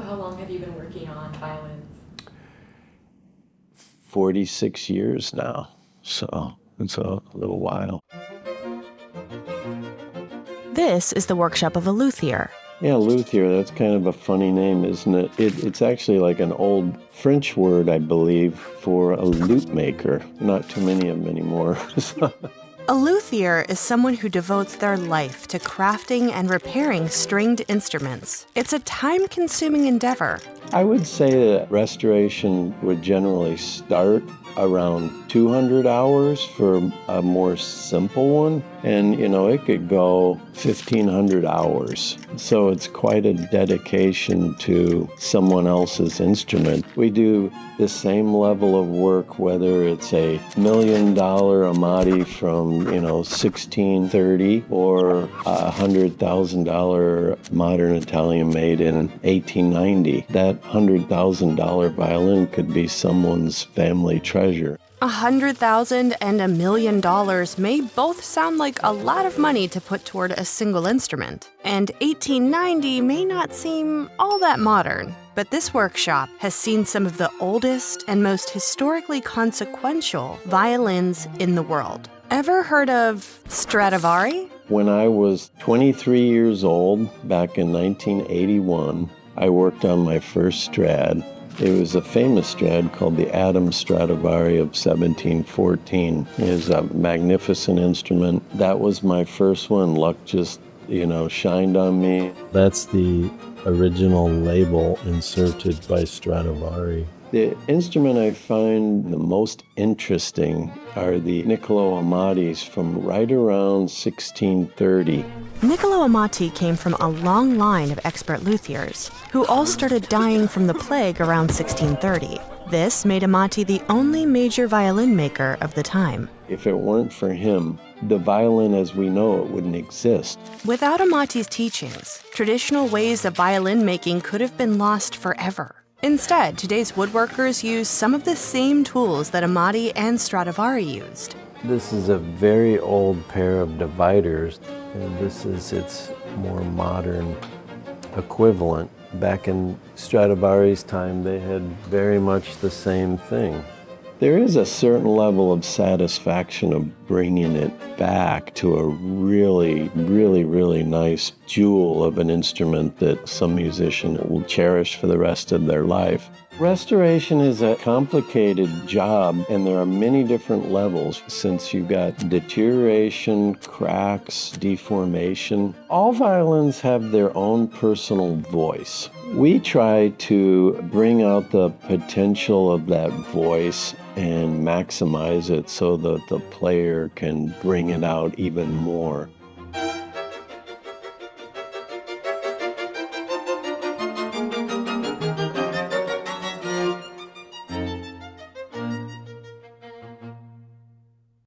how long have you been working on violins? 46 years now, so it's a little while. This is the workshop of a luthier. Yeah, Luthier, that's kind of a funny name, isn't it? It's actually like an old French word, I believe, for a lute maker. Not too many of them anymore. A luthier is someone who devotes their life to crafting and repairing stringed instruments. It's a time-consuming endeavor. I would say that restoration would generally start around 200 hours for a more simple one. And, it could go 1,500 hours. So it's quite a dedication to someone else's instrument. We do the same level of work, whether it's a $1 million Amati from, 1630 or a $100,000 modern Italian made in 1890. That $100,000 violin could be someone's family treasure. $100,000 and $1 million may both sound like a lot of money to put toward a single instrument, and 1890 may not seem all that modern. But this workshop has seen some of the oldest and most historically consequential violins in the world. Ever heard of Stradivari? When I was 23 years old, back in 1981, I worked on my first Strad. It was a famous Strad called the Adam Stradivari of 1714. It is a magnificent instrument. That was my first one. Luck just, shined on me. That's the original label inserted by Stradivari. The instrument I find the most interesting are the Niccolo Amatis from right around 1630. Niccolo Amati came from a long line of expert luthiers, who all started dying from the plague around 1630. This made Amati the only major violin maker of the time. If it weren't for him, the violin as we know it wouldn't exist. Without Amati's teachings, traditional ways of violin making could have been lost forever. Instead, today's woodworkers use some of the same tools that Amati and Stradivari used. This is a very old pair of dividers, and this is its more modern equivalent. Back in Stradivari's time, they had very much the same thing. There is a certain level of satisfaction of bringing it back to a really, really, really nice jewel of an instrument that some musician will cherish for the rest of their life. Restoration is a complicated job, and there are many different levels since you've got deterioration, cracks, deformation. All violins have their own personal voice. We try to bring out the potential of that voice and maximize it so that the player can bring it out even more.